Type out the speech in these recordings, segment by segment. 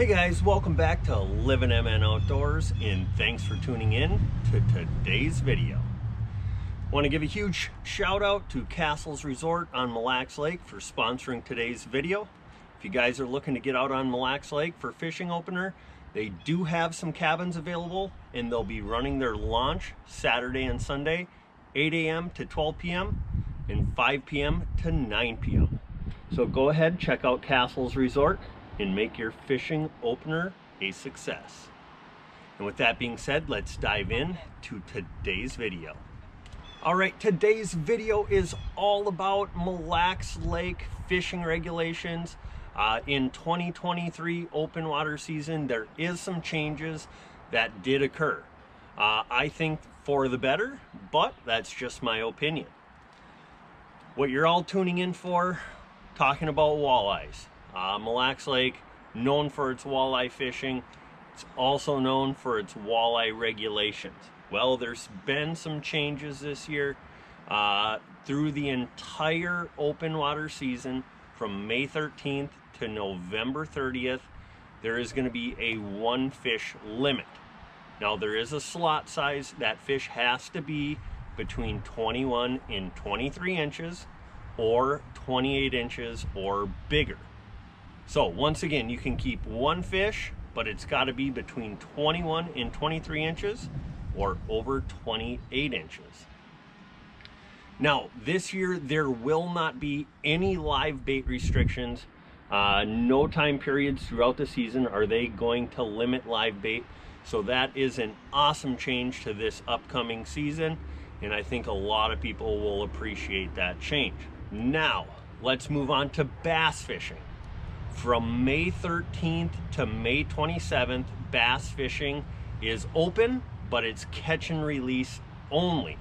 Hey guys, welcome back to Living MN Outdoors, and thanks for tuning in to today's video. I want to give a huge shout out to Castles Resort on Mille Lake for sponsoring today's video. If you guys are looking to get out on Mille Lake for fishing opener, they do have some cabins available, and they'll be running their launch Saturday and Sunday, 8 a.m. to 12 p.m. and 5 p.m. to 9 p.m. So go ahead, check out Castles Resort and make your fishing opener a success. And with that being said, let's dive in to today's video. All right, today's video is all about Mille Lake fishing regulations. In 2023 open water season, there is some changes that did occur. I think for the better, but that's just my opinion. What you're all tuning in for, talking about walleyes. Mille Lake, known for its walleye fishing. It's also known for its walleye regulations. Well, there's been some changes this year through the entire open water season from May 13th to November 30th. There is going to be a one fish limit. Now, there is a slot size. That fish has to be between 21 and 23 inches or 28 inches or bigger. So once again, you can keep one fish, but it's got to be between 21 and 23 inches or over 28 inches. Now, this year, there will not be any live bait restrictions. No time periods throughout the season are they going to limit live bait. So that is an awesome change to this upcoming season, and I think a lot of people will appreciate that change. Now, let's move on to bass fishing. From May 13th to May 27th, bass fishing is open, but it's catch and release only.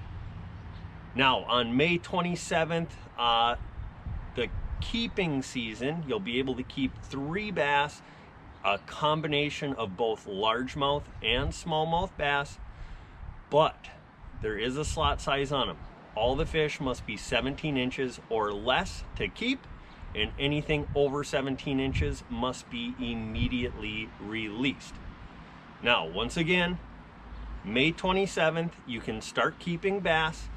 Now, on May 27th, the keeping season, you'll be able to keep 3 bass, a combination of both largemouth and smallmouth bass, but there is a slot size on them. All the fish must be 17 inches or less to keep, and anything over 17 inches must be immediately released. Now, once again, May 27th, you can start keeping bass.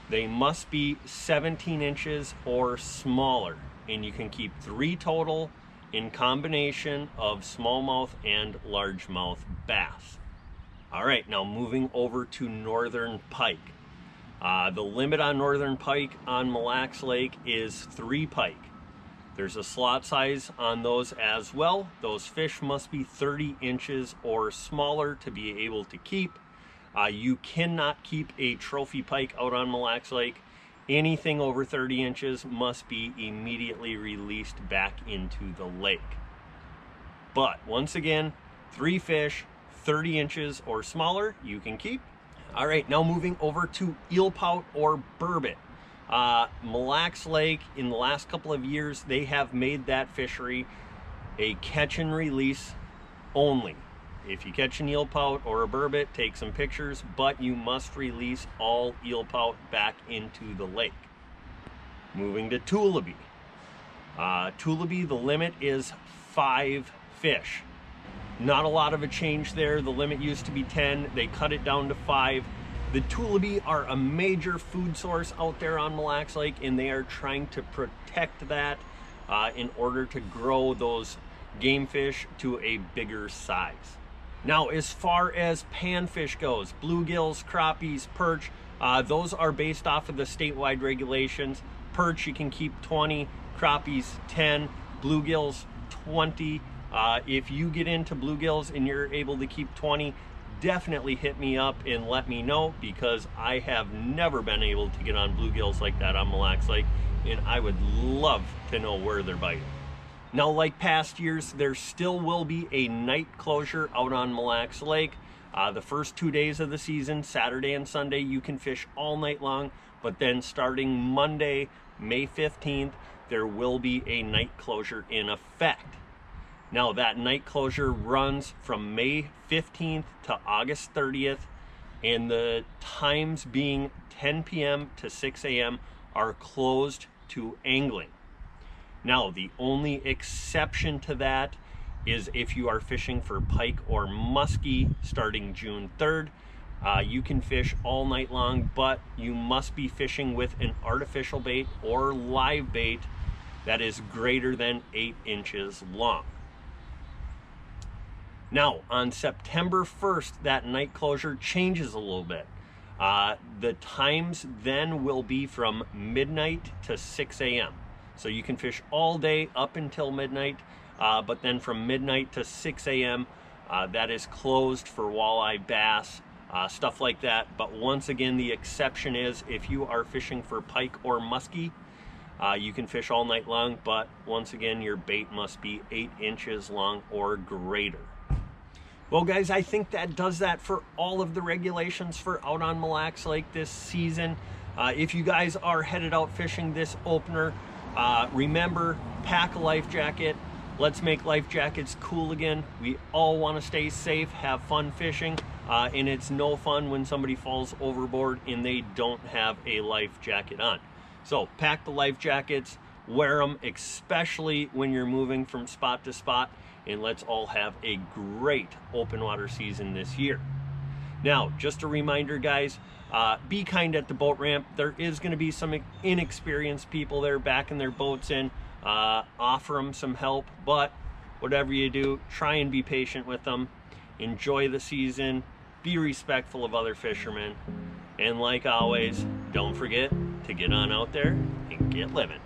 They must be 17 inches or smaller, and you can keep 3 total in combination of smallmouth and largemouth bass. All right, now moving over to northern pike. The limit on northern pike on Mille Lake is 3 pike. There's a slot size on those as well. Those fish must be 30 inches or smaller to be able to keep. You cannot keep a trophy pike out on Mille Lake. Anything over 30 inches must be immediately released back into the lake. But once again, 3 fish, 30 inches or smaller, you can keep. All right, now moving over to eelpout or burbot. Mille Lake, in the last couple of years, they have made that fishery a catch and release only. If you catch an eelpout or a burbot, take some pictures, but you must release all eelpout back into the lake. Moving to tullibee. Tullibee, the limit is 5 fish. Not a lot of a change there. The limit used to be 10. They cut it down to 5. The tullibee are a major food source out there on Mille Lake, and they are trying to protect that in order to grow those game fish to a bigger size. Now, as far as panfish goes, bluegills, crappies, perch, those are based off of the statewide regulations. Perch, you can keep 20, crappies 10, bluegills 20. If you get into bluegills and you're able to keep 20, definitely hit me up and let me know, because I have never been able to get on bluegills like that on Mille Lake, and I would love to know where they're biting. Now, like past years, there still will be a night closure out on Mille Lake. The first 2 days of the season, Saturday and Sunday, you can fish all night long, but then starting Monday, May 15th, there will be a night closure in effect. Now, that night closure runs from May 15th to August 30th, and the times being 10 p.m. to 6 a.m. are closed to angling. Now, the only exception to that is if you are fishing for pike or muskie starting June 3rd. You can fish all night long, but you must be fishing with an artificial bait or live bait that is greater than 8 inches long. Now, on September 1st, that night closure changes a little bit. The times then will be from midnight to 6 a.m. So you can fish all day up until midnight, but then from midnight to 6 a.m., that is closed for walleye, bass, stuff like that. But once again, the exception is if you are fishing for pike or muskie, you can fish all night long, but once again, your bait must be 8 inches long or greater. Well, guys, I think that does that for all of the regulations for out on Mille Lake this season. If you guys are headed out fishing this opener, remember, pack a life jacket. Let's make life jackets cool again. We all want to stay safe, have fun fishing, and it's no fun when somebody falls overboard and they don't have a life jacket on. So pack the life jackets, wear them, especially when you're moving from spot to spot, and let's all have a great open water season this year. Now, just a reminder, guys, be kind at the boat ramp. There is going to be some inexperienced people there backing their boats in. Offer them some help, but whatever you do, try and be patient with them. Enjoy the season, be respectful of other fishermen, and like always, don't forget to get on out there and get living.